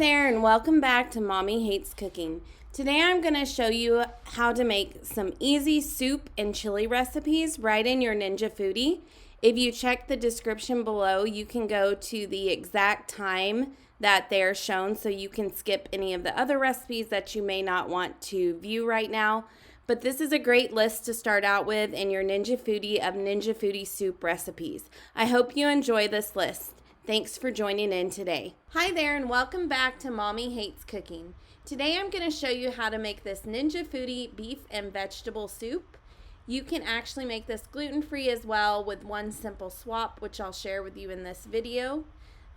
there, and welcome back to Mommy Hates Cooking. Today I'm going to show you how to make some easy soup and chili recipes right in your Ninja Foodi. If you check the description below, you can go to the exact time that they're shown so you can skip any of the other recipes that you may not want to view right now. But this is a great list to start out with in your Ninja Foodi of Ninja Foodi Soup Recipes. I hope you enjoy this list. Thanks for joining in today. Hi there, and welcome back to Mommy Hates Cooking. Today I'm going to show you how to make this Ninja Foodi beef and vegetable soup. You can actually make this gluten-free as well with one simple swap, which I'll share with you in this video.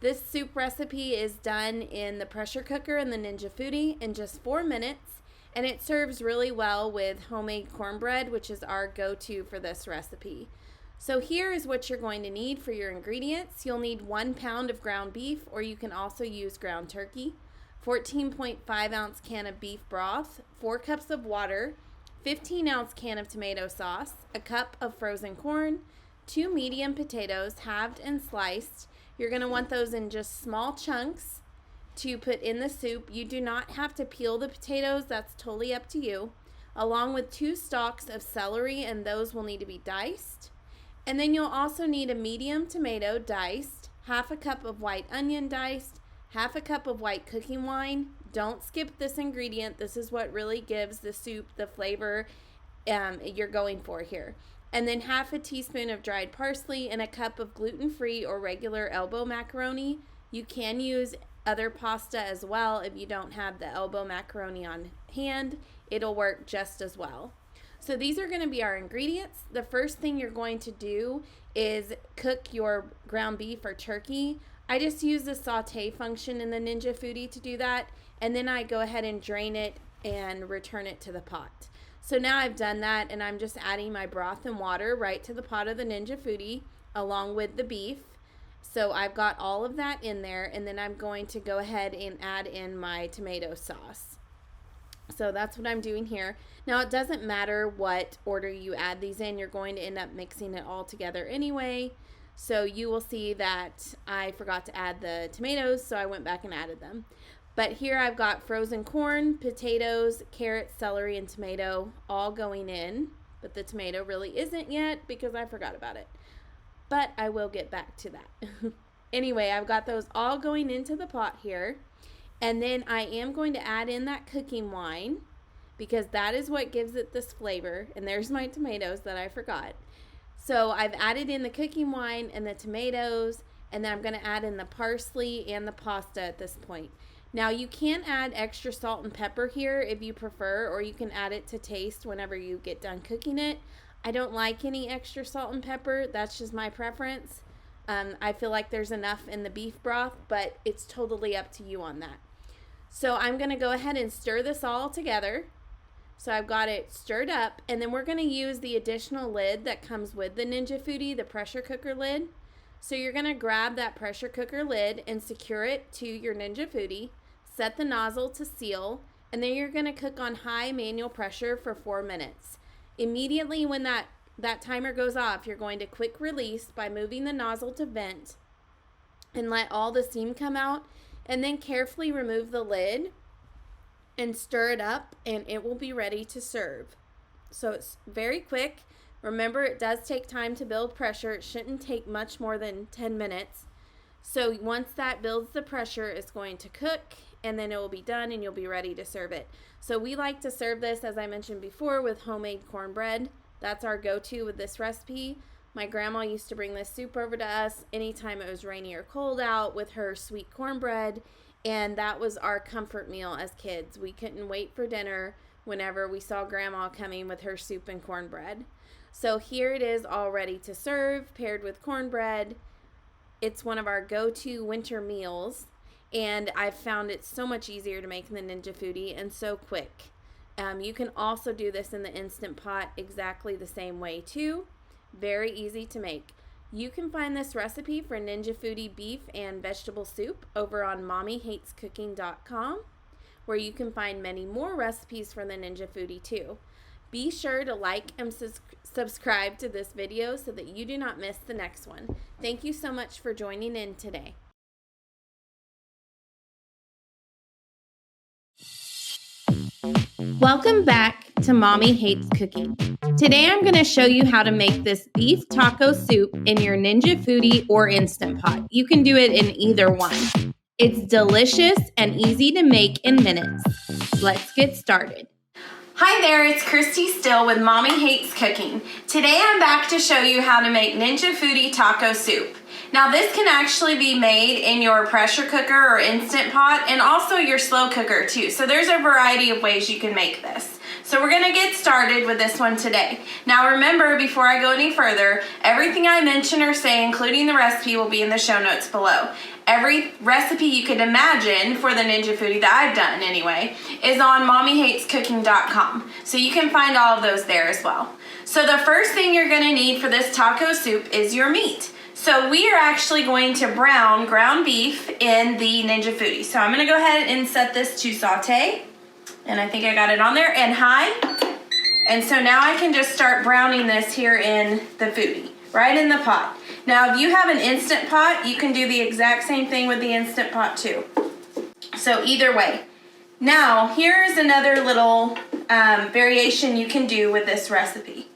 This soup recipe is done in the pressure cooker in the Ninja Foodi in just 4 minutes, and it serves really well with homemade cornbread, which is our go-to for this recipe. So here is what you're going to need for your ingredients. You'll need 1 pound of ground beef, or you can also use ground turkey, 14.5 ounce can of beef broth, 4 cups of water, 15 ounce can of tomato sauce, a cup of frozen corn, 2 medium potatoes halved and sliced. You're going to want those in just small chunks to put in the soup. You do not have to peel the potatoes, that's totally up to you. Along with 2 stalks of celery, and those will need to be diced. And then you'll also need a medium tomato diced, half a cup of white onion diced, half a cup of white cooking wine. Don't skip this ingredient. This is what really gives the soup the flavor you're going for here. And then half a teaspoon of dried parsley and a cup of gluten-free or regular elbow macaroni. You can use other pasta as well if you don't have the elbow macaroni on hand. It'll work just as well. So these are going to be our ingredients. The first thing you're going to do is cook your ground beef or turkey. I just use the saute function in the Ninja Foodi to do that, and then I go ahead and drain it and return it to the pot. So now I've done that, and I'm just adding my broth and water right to the pot of the Ninja Foodi along with the beef. So I've got all of that in there, and then I'm going to go ahead and add in my tomato sauce. So that's what I'm doing here. Now it doesn't matter what order you add these in, you're going to end up mixing it all together anyway. So you will see that I forgot to add the tomatoes, so I went back and added them. But here I've got frozen corn, potatoes, carrots, celery, and tomato all going in. But the tomato really isn't yet because I forgot about it. But I will get back to that. Anyway, I've got those all going into the pot here. And then I am going to add in that cooking wine because that is what gives it this flavor. And there's my tomatoes that I forgot. So I've added in the cooking wine and the tomatoes, and then I'm going to add in the parsley and the pasta at this point. Now you can add extra salt and pepper here if you prefer, or you can add it to taste whenever you get done cooking it. I don't like any extra salt and pepper. That's just my preference. I feel like there's enough in the beef broth, but it's totally up to you on that. So I'm going to go ahead and stir this all together. So I've got it stirred up, and then we're going to use the additional lid that comes with the Ninja Foodi, the pressure cooker lid. So you're going to grab that pressure cooker lid and secure it to your Ninja Foodi, set the nozzle to seal, and then you're going to cook on high manual pressure for 4 minutes. Immediately when that timer goes off, you're going to quick release by moving the nozzle to vent and let all the steam come out, and then carefully remove the lid and stir it up, and it will be ready to serve. So it's very quick. Remember, it does take time to build pressure. It shouldn't take much more than 10 minutes. So once that builds the pressure, it's going to cook, and then it will be done, and you'll be ready to serve it. So we like to serve this, as I mentioned before, with homemade cornbread. That's our go-to with this recipe. My grandma used to bring this soup over to us anytime it was rainy or cold out with her sweet cornbread, and that was our comfort meal as kids. We couldn't wait for dinner whenever we saw grandma coming with her soup and cornbread. So here it is all ready to serve, paired with cornbread. It's one of our go-to winter meals, and I've found it so much easier to make than Ninja Foodi and so quick. You can also do this in the Instant Pot exactly the same way too. Very easy to make. You can find this recipe for Ninja Foodi beef and vegetable soup over on mommyhatescooking.com, where you can find many more recipes for the Ninja Foodi too. Be sure to like and subscribe to this video so that you do not miss the next one. Thank you so much for joining in today. Welcome back to Mommy Hates Cooking. Today I'm going to show you how to make this beef taco soup in your Ninja Foodi or Instant Pot. You can do it in either one. It's delicious and easy to make in minutes. Let's get started. Hi there, it's Christy Still with Mommy Hates Cooking. Today I'm back to show you how to make Ninja Foodi taco soup. Now this can actually be made in your pressure cooker or Instant Pot and also your slow cooker too. So there's a variety of ways you can make this. So we're gonna get started with this one today. Now remember, before I go any further, everything I mention or say, including the recipe, will be in the show notes below. Every recipe you could imagine for the Ninja Foodi that I've done anyway is on mommyhatescooking.com. So you can find all of those there as well. So the first thing you're gonna need for this taco soup is your meat. So we are actually going to brown ground beef in the Ninja Foodi. So I'm gonna go ahead and set this to saute. And I think I got it on there, and high. And so now I can just start browning this here in the Foodi, right in the pot. Now if you have an Instant Pot, you can do the exact same thing with the Instant Pot too. So either way. Now here's another little variation you can do with this recipe.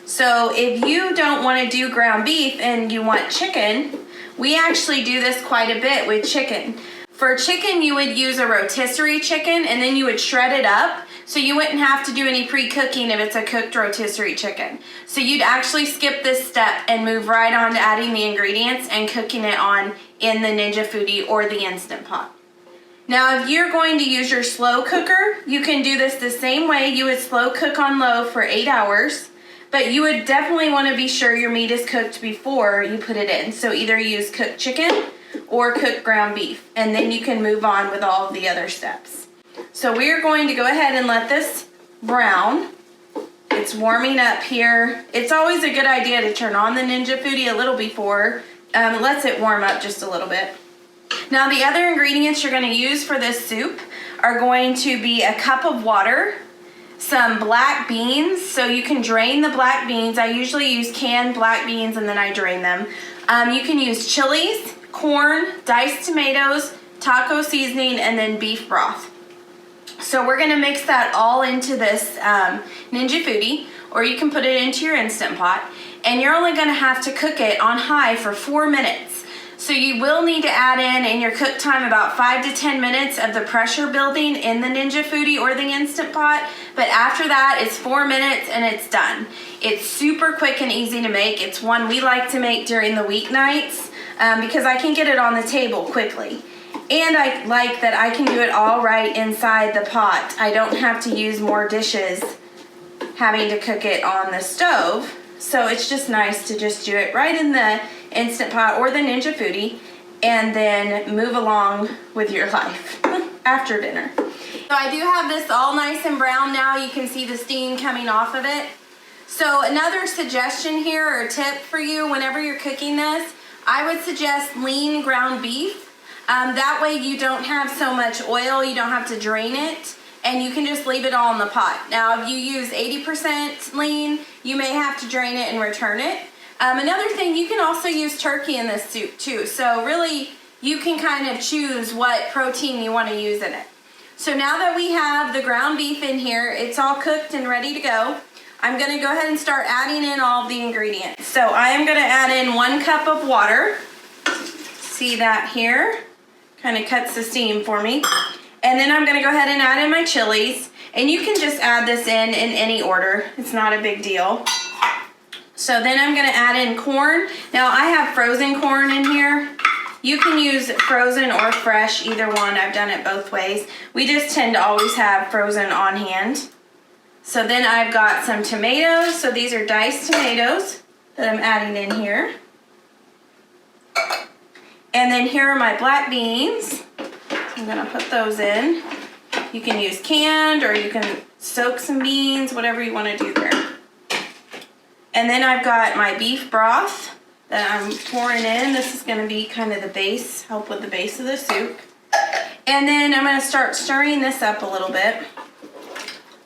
So if you don't want to do ground beef and you want chicken, we actually do this quite a bit with chicken. For chicken, you would use a rotisserie chicken and then you would shred it up, so you wouldn't have to do any pre-cooking if it's a cooked rotisserie chicken. So you'd actually skip this step and move right on to adding the ingredients and cooking it on in the Ninja Foodi or the Instant Pot. Now if you're going to use your slow cooker, you can do this the same way. You would slow cook on low for 8 hours, but you would definitely want to be sure your meat is cooked before you put it in. So either use cooked chicken or cooked ground beef, and then you can move on with all of the other steps. So we're going to go ahead and let this brown. It's warming up here. It's always a good idea to turn on the Ninja Foodi a little before. It lets it warm up just a little bit. Now the other ingredients you're going to use for this soup are going to be a cup of water, some black beans, so you can drain the black beans. I usually use canned black beans and then I drain them. You can use chilies, corn, diced tomatoes, taco seasoning, and then beef broth. So we're gonna mix that all into this Ninja Foodi, or you can put it into your Instant Pot, and you're only gonna have to cook it on high for 4 minutes. So you will need to add in your cook time about 5 to 10 minutes of the pressure building in the Ninja Foodi or the Instant Pot, but after that it's 4 minutes and it's done. It's super quick and easy to make. It's one we like to make during the weeknights because I can get it on the table quickly. And I like that I can do it all right inside the pot. I don't have to use more dishes having to cook it on the stove. So it's just nice to just do it right in the Instant Pot or the Ninja Foodi and then move along with your life after dinner. So I do have this all nice and brown now. You can see the steam coming off of it. So another suggestion here or tip for you whenever you're cooking this, I would suggest lean ground beef. That way you don't have so much oil, you don't have to drain it, and you can just leave it all in the pot. Now if you use 80% lean, you may have to drain it and return it. Another thing, you can also use turkey in this soup too. So really, you can kind of choose what protein you want to use in it. So now that we have the ground beef in here, it's all cooked and ready to go. I'm gonna go ahead and start adding in all of the ingredients. So I am gonna add in 1 cup of water. See that here? Kind of cuts the steam for me. And then I'm gonna go ahead and add in my chilies. And you can just add this in any order. It's not a big deal. So then I'm gonna add in corn. Now I have frozen corn in here. You can use frozen or fresh, either one. I've done it both ways. We just tend to always have frozen on hand. So then I've got some tomatoes. So these are diced tomatoes that I'm adding in here. And then here are my black beans. So I'm gonna put those in. You can use canned or you can soak some beans, whatever you wanna do there. And then I've got my beef broth that I'm pouring in. This is gonna be kind of the base, help with the base of the soup. And then I'm gonna start stirring this up a little bit.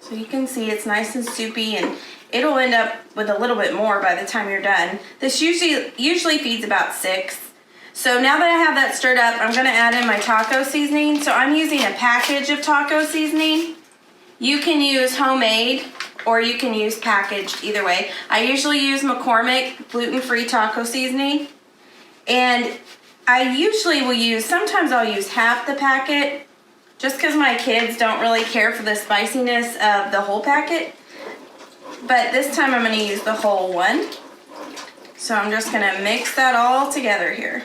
So you can see it's nice and soupy, and it'll end up with a little bit more by the time you're done. This usually feeds about 6. So now that I have that stirred up, I'm gonna add in my taco seasoning. So I'm using a package of taco seasoning. You can use homemade or you can use packaged, either way. I usually use McCormick gluten-free taco seasoning. And I usually will use, sometimes I'll use half the packet just because my kids don't really care for the spiciness of the whole packet. But this time I'm going to use the whole one. So I'm just going to mix that all together here.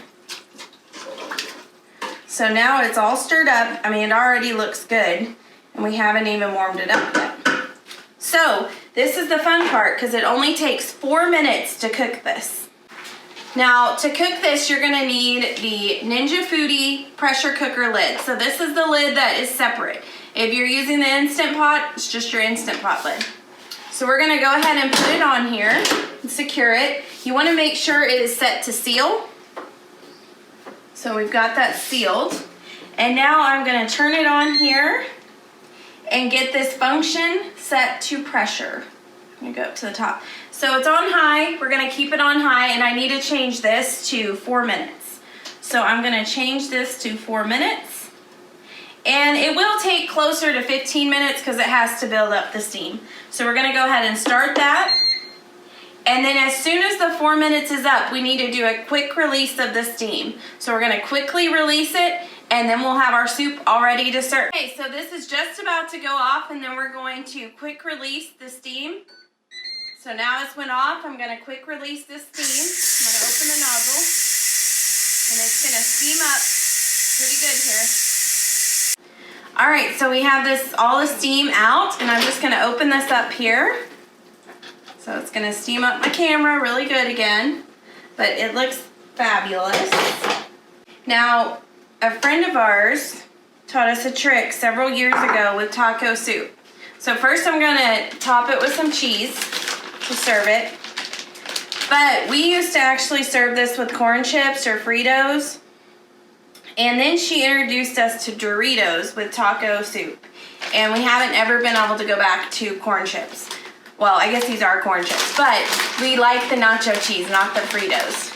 So now it's all stirred up. I mean, it already looks good, and we haven't even warmed it up yet. So this is the fun part because it only takes 4 minutes to cook this. Now to cook this, you're gonna need the Ninja Foodi pressure cooker lid. So this is the lid that is separate. If you're using the Instant Pot, it's just your Instant Pot lid. So we're gonna go ahead and put it on here and secure it. You wanna make sure it is set to seal. So we've got that sealed. And now I'm gonna turn it on here and get this function set to pressure. I'm gonna go up to the top. So it's on high, we're gonna keep it on high, and I need to change this to 4 minutes. So I'm gonna change this to 4 minutes. And it will take closer to 15 minutes because it has to build up the steam. So we're gonna go ahead and start that. And then as soon as the 4 minutes is up, we need to do a quick release of the steam. So we're gonna quickly release it, and then we'll have our soup all ready to serve. Okay, so this is just about to go off, and then we're going to quick release the steam. So now it's went off, I'm gonna quick release this steam. I'm gonna open the nozzle, and it's gonna steam up pretty good here. All right, so we have all the steam out, and I'm just gonna open this up here. So it's gonna steam up my camera really good again, but it looks fabulous. Now, a friend of ours taught us a trick several years ago with taco soup. So first I'm gonna top it with some cheese to serve it. But we used to actually serve this with corn chips or Fritos. And then she introduced us to Doritos with taco soup. And we haven't ever been able to go back to corn chips. Well, I guess these are corn chips, but we like the nacho cheese, not the Fritos.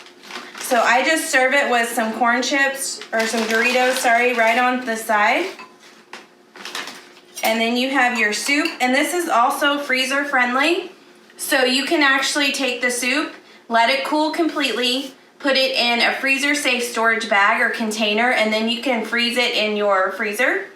So I just serve it with some corn chips, or some Doritos, sorry, right on the side. And then you have your soup, and this is also freezer friendly. So you can actually take the soup, let it cool completely, put it in a freezer safe storage bag or container, and then you can freeze it in your freezer.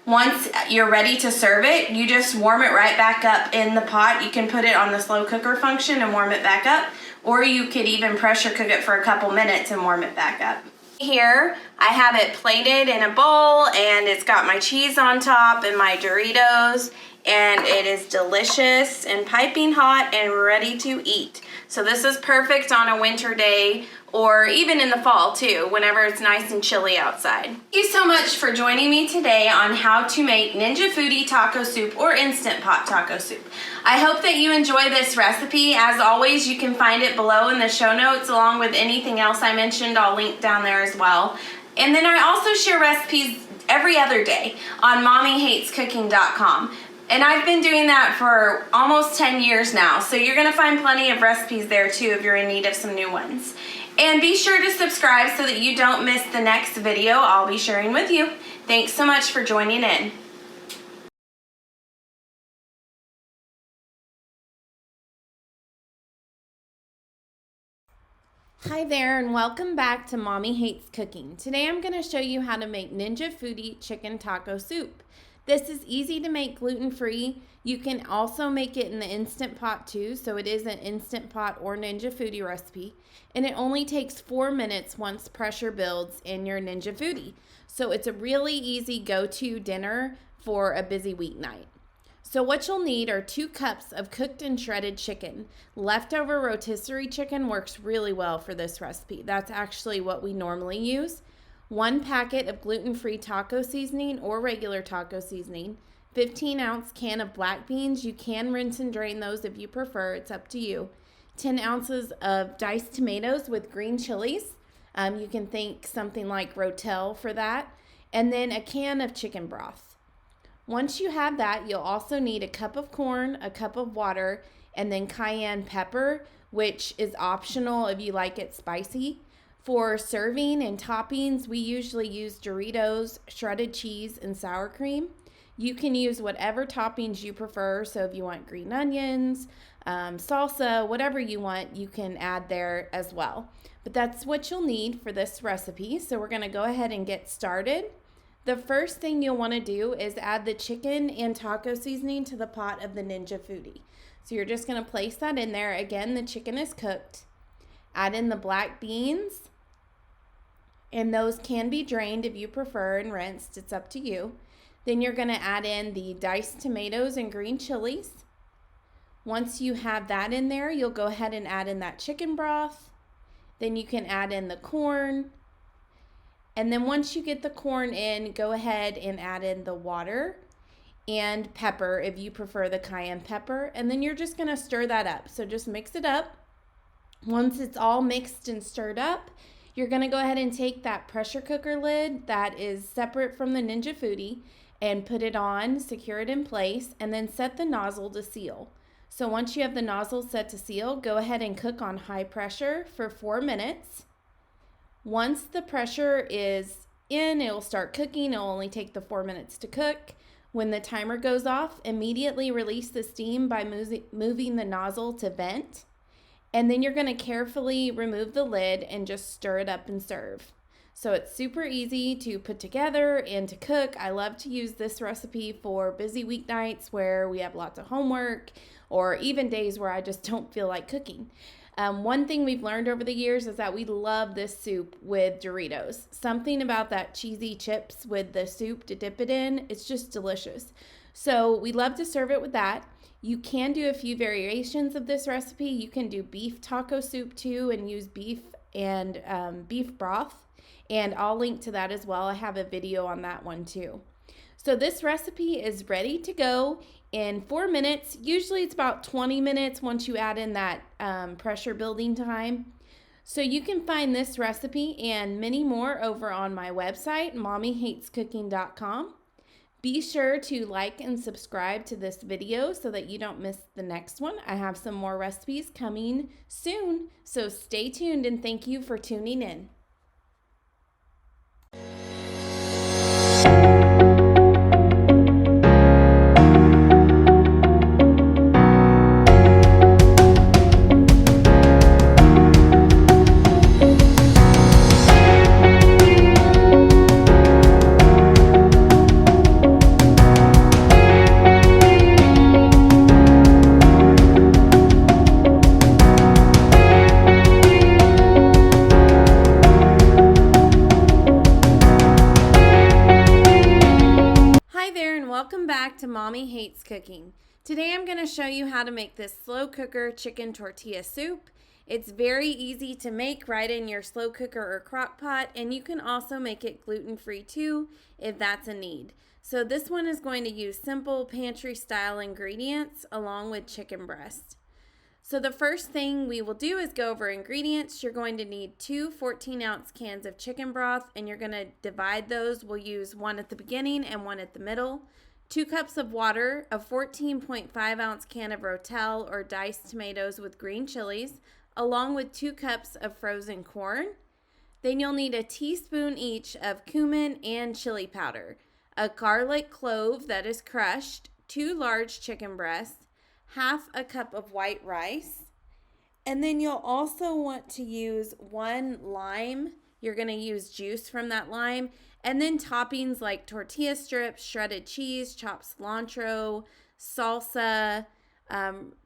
Once you're ready to serve it, you just warm it right back up in the pot. You can put it on the slow cooker function and warm it back up, or you could even pressure cook it for a couple minutes and warm it back up. Here, I have it plated in a bowl, and it's got my cheese on top and my Doritos, and it is delicious and piping hot and ready to eat. So this is perfect on a winter day, or even in the fall too, whenever it's nice and chilly outside. Thank you so much for joining me today on how to make Ninja Foodi taco soup or Instant Pot taco soup. I hope that you enjoy this recipe. As always, you can find it below in the show notes along with anything else I mentioned. I'll link down there as well. And then I also share recipes every other day on mommyhatescooking.com. And I've been doing that for almost 10 years now, so you're gonna find plenty of recipes there too if you're in need of some new ones. And be sure to subscribe so that you don't miss the next video I'll be sharing with you. Thanks so much for joining in. Hi there, and welcome back to Mommy Hates Cooking. Today I'm gonna show you how to make Ninja Foodi chicken taco soup. This is easy to make gluten-free. You can also make it in the Instant Pot too, so it is an Instant Pot or Ninja Foodi recipe. And it only takes 4 minutes once pressure builds in your Ninja Foodi. So it's a really easy go-to dinner for a busy weeknight. So what you'll need are 2 cups of cooked and shredded chicken. Leftover rotisserie chicken works really well for this recipe. That's actually what we normally use. 1 packet of gluten-free taco seasoning or regular taco seasoning, 15-ounce can of black beans. You can rinse and drain those if you prefer. It's up to you. 10 ounces of diced tomatoes with green chilies. You can think something like Rotel for that. And then a can of chicken broth. Once you have that, you'll also need a cup of corn, a cup of water, and then cayenne pepper, which is optional if you like it spicy. For serving and toppings, we usually use Doritos, shredded cheese, and sour cream. You can use whatever toppings you prefer. So if you want green onions, salsa, whatever you want, you can add there as well. But that's what you'll need for this recipe. So we're gonna go ahead and get started. The first thing you'll wanna do is add the chicken and taco seasoning to the pot of the Ninja Foodi. So you're just gonna place that in there. Again, the chicken is cooked. Add in the black beans, and those can be drained if you prefer and rinsed. It's up to you. Then you're gonna add in the diced tomatoes and green chilies. Once you have that in there, you'll go ahead and add in that chicken broth. Then you can add in the corn. And then once you get the corn in, go ahead and add in the water and pepper if you prefer the cayenne pepper. And then you're just gonna stir that up. So just mix it up. Once it's all mixed and stirred up, you're gonna go ahead and take that pressure cooker lid that is separate from the Ninja Foodi and put it on, secure it in place, and then set the nozzle to seal. So once you have the nozzle set to seal, go ahead and cook on high pressure for 4 minutes. Once the pressure is in, it will start cooking. It will only take the 4 minutes to cook. When the timer goes off, immediately release the steam by moving the nozzle to vent. And then you're going to carefully remove the lid and just stir it up and serve. So it's super easy to put together and to cook. I love to use this recipe for busy weeknights where we have lots of homework or even days where I just don't feel like cooking. One thing we've learned over the years is that we love this soup with Doritos. Something about that cheesy chips with the soup to dip it in, it's just delicious. So we love to serve it with that. You can do a few variations of this recipe. You can do beef taco soup too and use beef and beef broth. And I'll link to that as well. I have a video on that one too. So this recipe is ready to go in 4 minutes. Usually it's about 20 minutes once you add in that pressure building time. So you can find this recipe and many more over on my website, mommyhatescooking.com. Be sure to like and subscribe to this video so that you don't miss the next one. I have some more recipes coming soon. So stay tuned and thank you for tuning in. Welcome back to Mommy Hates Cooking. Today I'm going to show you how to make this slow cooker chicken tortilla soup. It's very easy to make right in your slow cooker or crock pot, and you can also make it gluten-free too if that's a need. So this one is going to use simple pantry style ingredients along with chicken breast. So the first thing we will do is go over ingredients. You're going to need 2 14-ounce cans of chicken broth, and you're going to divide those. We'll use one at the beginning and one at the middle. 2 cups of water, a 14.5-ounce can of Rotel or diced tomatoes with green chilies, along with 2 cups of frozen corn. Then you'll need a teaspoon each of cumin and chili powder, a garlic clove that is crushed, 2 large chicken breasts, half a cup of white rice, and then you'll also want to use 1 lime. You're going to use juice from that lime, and then toppings like tortilla strips, shredded cheese, chopped cilantro, salsa,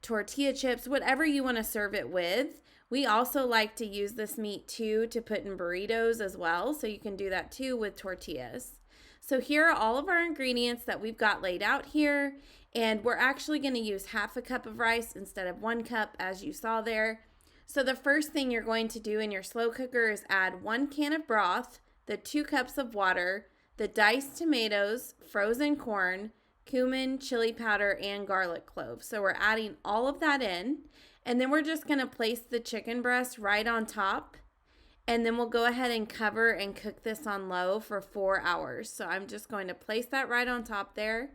tortilla chips, whatever you want to serve it with. We also like to use this meat too to put in burritos as well, so you can do that too with tortillas. So here are all of our ingredients that we've got laid out here. And we're actually going to use half a cup of rice instead of 1 cup, as you saw there. So the first thing you're going to do in your slow cooker is add 1 can of broth, the 2 cups of water, the diced tomatoes, frozen corn, cumin, chili powder, and garlic cloves. So we're adding all of that in. And then we're just going to place the chicken breast right on top. And then we'll go ahead and cover and cook this on low for 4 hours. So I'm just going to place that right on top there.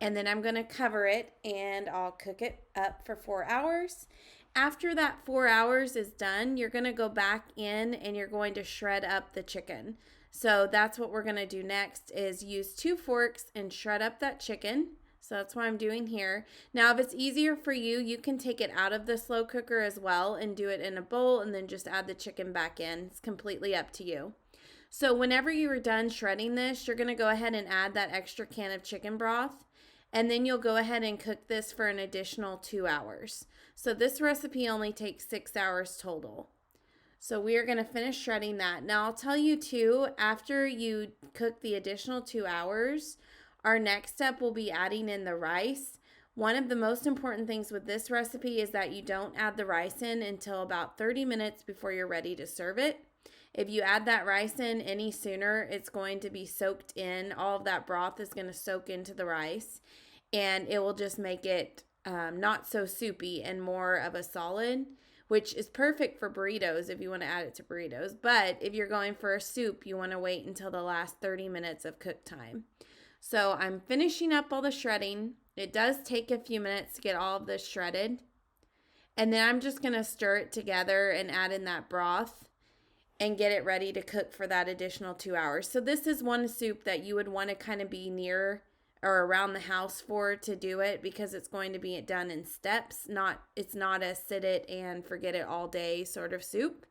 And then I'm going to cover it and I'll cook it up for 4 hours. After that 4 hours is done, you're going to go back in and you're going to shred up the chicken. So that's what we're going to do next is use 2 forks and shred up that chicken. So that's what I'm doing here. Now, if it's easier for you, you can take it out of the slow cooker as well and do it in a bowl and then just add the chicken back in. It's completely up to you. So whenever you are done shredding this, you're going to go ahead and add that extra can of chicken broth. And then you'll go ahead and cook this for an additional 2 hours. So this recipe only takes 6 hours total. So we are going to finish shredding that. Now I'll tell you too, after you cook the additional 2 hours, our next step will be adding in the rice. One of the most important things with this recipe is that you don't add the rice in until about 30 minutes before you're ready to serve it. If you add that rice in any sooner, it's going to be soaked in. All of that broth is going to soak into the rice, and it will just make it not so soupy and more of a solid, which is perfect for burritos if you want to add it to burritos. But if you're going for a soup, you want to wait until the last 30 minutes of cook time. So I'm finishing up all the shredding. It does take a few minutes to get all of this shredded. And then I'm just going to stir it together and add in that broth and get it ready to cook for that additional 2 hours. So this is one soup that you would want to kind of be near or around the house for to do it, because it's going to be done in steps. It's not a sit it and forget it all day sort of soup.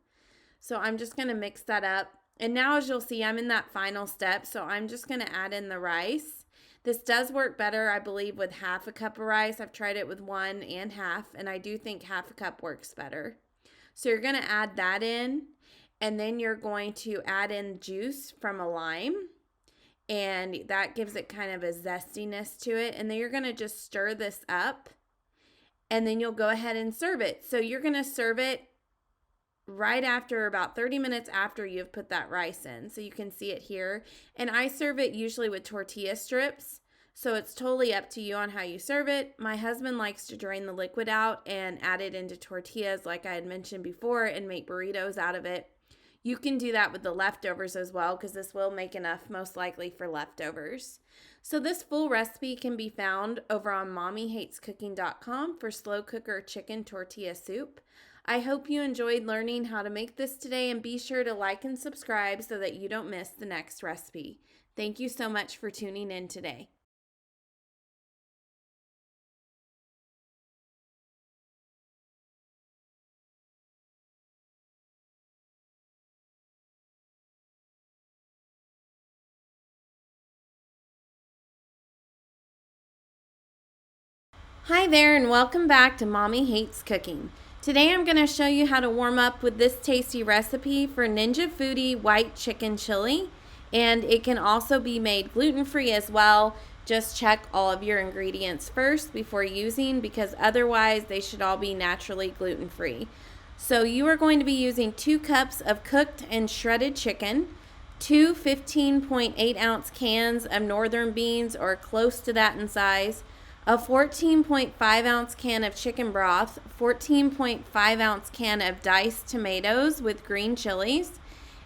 So I'm just going to mix that up. And now, as you'll see, I'm in that final step, so I'm just going to add in the rice. This does work better, I believe, with half a cup of rice. I've tried it with 1 and half, and I do think half a cup works better. So you're going to add that in, and then you're going to add in juice from a lime, and that gives it kind of a zestiness to it. And then you're going to just stir this up, and then you'll go ahead and serve it. So you're going to serve it right after, about 30 minutes after you've put that rice in. So you can see it here. And I serve it usually with tortilla strips. So it's totally up to you on how you serve it. My husband likes to drain the liquid out and add it into tortillas like I had mentioned before and make burritos out of it. You can do that with the leftovers as well, because this will make enough most likely for leftovers. So this full recipe can be found over on mommyhatescooking.com for slow cooker chicken tortilla soup. I hope you enjoyed learning how to make this today, and be sure to like and subscribe so that you don't miss the next recipe. Thank you so much for tuning in today. Hi there, and welcome back to Mommy Hates Cooking. Today I'm going to show you how to warm up with this tasty recipe for Ninja Foodi white chicken chili, and it can also be made gluten-free as well. Just check all of your ingredients first before using, because otherwise they should all be naturally gluten-free. So you are going to be using 2 cups of cooked and shredded chicken, 2 15.8 ounce cans of northern beans or close to that in size, a 14.5 ounce can of chicken broth, 14.5 ounce can of diced tomatoes with green chilies,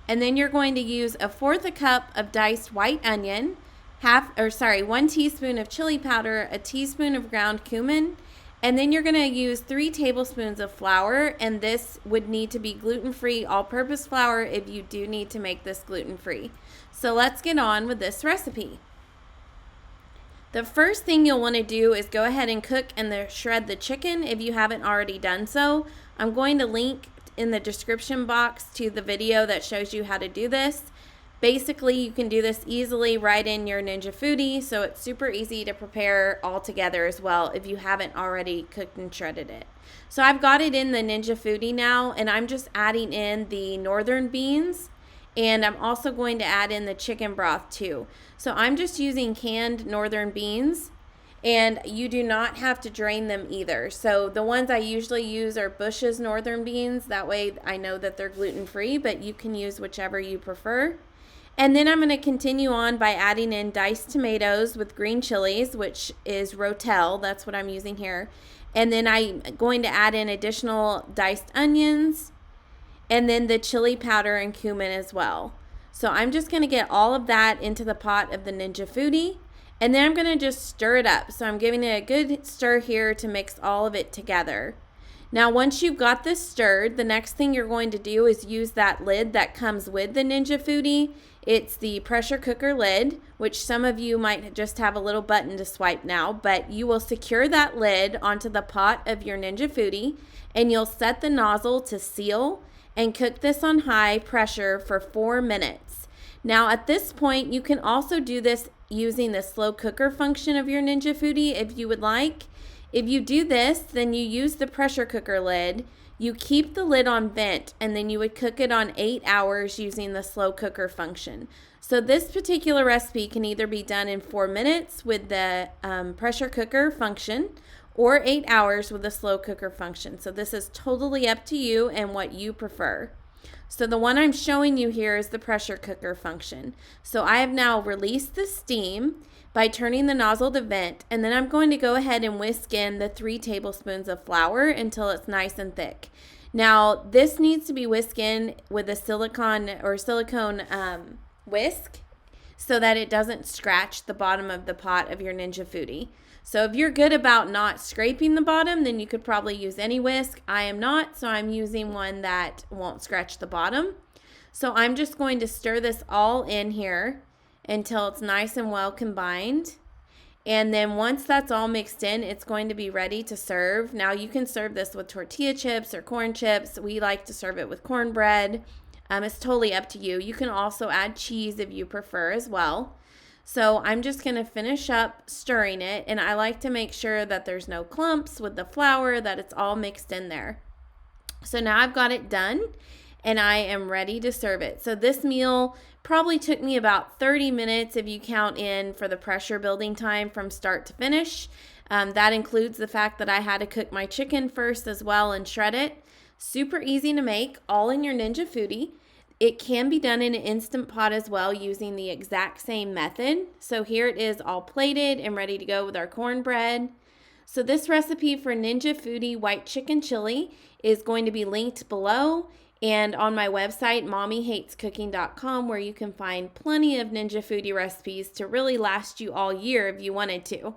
and then you're going to use 1/4 cup of diced white onion, 1 teaspoon of chili powder, a teaspoon of ground cumin, and then you're going to use 3 tablespoons of flour, and this would need to be gluten-free all-purpose flour if you do need to make this gluten-free. So let's get on with this recipe. The first thing you'll want to do is go ahead and cook and shred the chicken if you haven't already done so. I'm going to link in the description box to the video that shows you how to do this. Basically, you can do this easily right in your Ninja Foodi, so it's super easy to prepare all together as well if you haven't already cooked and shredded it. So I've got it in the Ninja Foodi now, and I'm just adding in the northern beans, and I'm also going to add in the chicken broth too. So I'm just using canned northern beans, and you do not have to drain them either. So the ones I usually use are Bush's northern beans. That way I know that they're gluten-free, but you can use whichever you prefer. And then I'm going to continue on by adding in diced tomatoes with green chilies, which is Rotel. That's what I'm using here. And then I'm going to add in additional diced onions, and then the chili powder and cumin as well. So I'm just going to get all of that into the pot of the Ninja Foodi, and then I'm going to just stir it up. So I'm giving it a good stir here to mix all of it together. Now, once you've got this stirred, the next thing you're going to do is use that lid that comes with the Ninja Foodi. It's the pressure cooker lid, which some of you might just have a little button to swipe now, but you will secure that lid onto the pot of your Ninja Foodi, and you'll set the nozzle to seal and cook this on high pressure for 4 minutes. Now, at this point, you can also do this using the slow cooker function of your Ninja Foodi if you would like. If you do this, then you use the pressure cooker lid, you keep the lid on vent, and then you would cook it on 8 hours using the slow cooker function. So this particular recipe can either be done in 4 minutes with the pressure cooker function or 8 hours with the slow cooker function. So this is totally up to you and what you prefer. So the one I'm showing you here is the pressure cooker function. So I have now released the steam by turning the nozzle to vent, and then I'm going to go ahead and whisk in the 3 tablespoons of flour until it's nice and thick. Now, this needs to be whisked in with a silicone whisk so that it doesn't scratch the bottom of the pot of your Ninja Foodi. So if you're good about not scraping the bottom, then you could probably use any whisk. I am not, so I'm using one that won't scratch the bottom. So I'm just going to stir this all in here until it's nice and well combined. And then once that's all mixed in, it's going to be ready to serve. Now you can serve this with tortilla chips or corn chips. We like to serve it with cornbread. It's totally up to you. You can also add cheese if you prefer as well. So I'm just going to finish up stirring it, and I like to make sure that there's no clumps with the flour, that it's all mixed in there. So now I've got it done, and I am ready to serve it. So this meal probably took me about 30 minutes if you count in for the pressure building time from start to finish. That includes the fact that I had to cook my chicken first as well and shred it. Super easy to make, all in your Ninja Foodi. It can be done in an Instant Pot as well using the exact same method. So here it is all plated and ready to go with our cornbread. So this recipe for Ninja Foodi white chicken chili is going to be linked below and on my website, mommyhatescooking.com, where you can find plenty of Ninja Foodi recipes to really last you all year if you wanted to.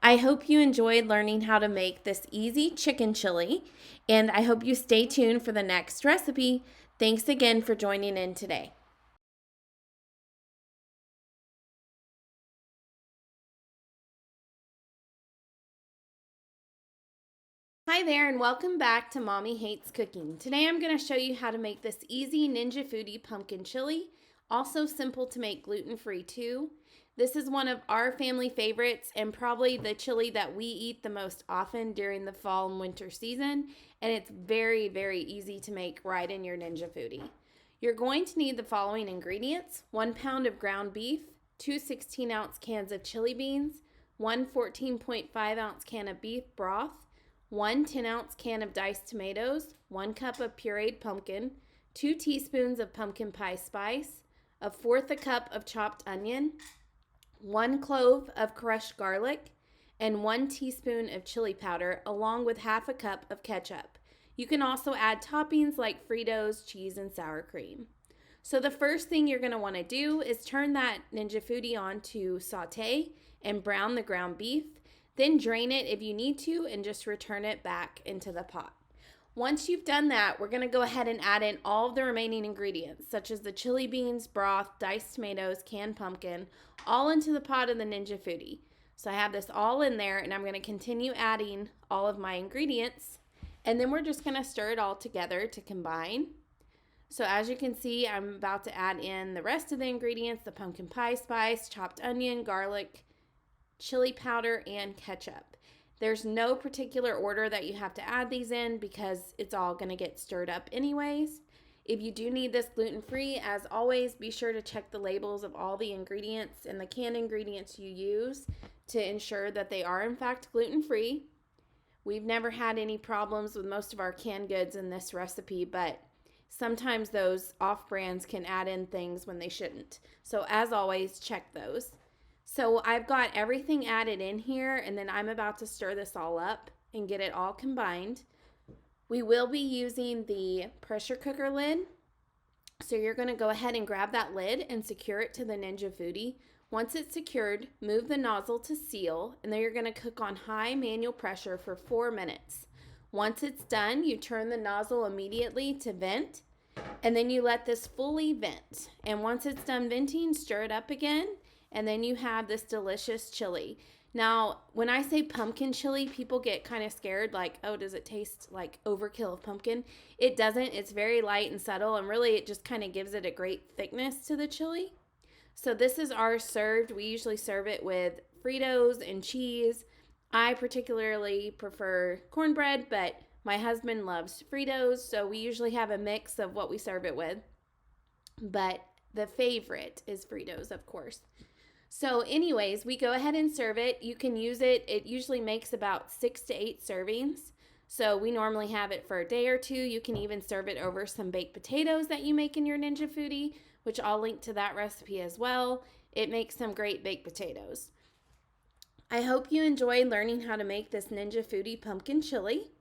I hope you enjoyed learning how to make this easy chicken chili, and I hope you stay tuned for the next recipe. Thanks again for joining in today. Hi there, and welcome back to Mommy Hates Cooking. Today I'm going to show you how to make this easy Ninja Foodi pumpkin chili. Also simple to make, gluten-free too. This is one of our family favorites and probably the chili that we eat the most often during the fall and winter season. And it's very, very easy to make right in your Ninja Foodi. You're going to need the following ingredients: 1 pound of ground beef, 2 16-ounce cans of chili beans, 1 14.5-ounce can of beef broth, 1 10-ounce can of diced tomatoes, 1 cup of pureed pumpkin, 2 teaspoons of pumpkin pie spice, 1/4 cup of chopped onion, 1 clove of crushed garlic, and 1 teaspoon of chili powder, along with 1/2 cup of ketchup. You can also add toppings like Fritos, cheese, and sour cream. So the first thing you're going to want to do is turn that Ninja Foodi on to saute and brown the ground beef. Then drain it if you need to and just return it back into the pot. Once you've done that, we're going to go ahead and add in all of the remaining ingredients, such as the chili beans, broth, diced tomatoes, canned pumpkin, all into the pot of the Ninja Foodi. So I have this all in there, and I'm going to continue adding all of my ingredients, and then we're just going to stir it all together to combine. So as you can see, I'm about to add in the rest of the ingredients: the pumpkin pie spice, chopped onion, garlic, chili powder, and ketchup. There's no particular order that you have to add these in because it's all going to get stirred up anyways. If you do need this gluten-free, as always, be sure to check the labels of all the ingredients and the canned ingredients you use to ensure that they are in fact gluten-free. We've never had any problems with most of our canned goods in this recipe, but sometimes those off-brands can add in things when they shouldn't. So as always, check those. So I've got everything added in here, and then I'm about to stir this all up and get it all combined. We will be using the pressure cooker lid. So you're going to go ahead and grab that lid and secure it to the Ninja Foodi. Once it's secured, move the nozzle to seal, and then you're going to cook on high manual pressure for 4 minutes. Once it's done, you turn the nozzle immediately to vent, and then you let this fully vent. And once it's done venting, stir it up again, and then you have this delicious chili. Now, when I say pumpkin chili, people get kind of scared, like, oh, does it taste like overkill of pumpkin? It doesn't. It's very light and subtle, and really it just kind of gives it a great thickness to the chili. So this is ours served. We usually serve it with Fritos and cheese. I particularly prefer cornbread, but my husband loves Fritos, so we usually have a mix of what we serve it with. But the favorite is Fritos, of course. So anyways, we go ahead and serve it. You can use it. It usually makes about 6 to 8 servings. So we normally have it for a day or two. You can even serve it over some baked potatoes that you make in your Ninja Foodi, which I'll link to that recipe as well. It makes some great baked potatoes. I hope you enjoyed learning how to make this Ninja Foodi pumpkin chili.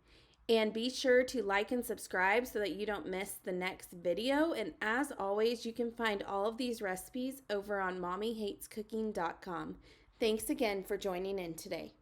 And be sure to like and subscribe so that you don't miss the next video. And as always, you can find all of these recipes over on mommyhatescooking.com. Thanks again for joining in today.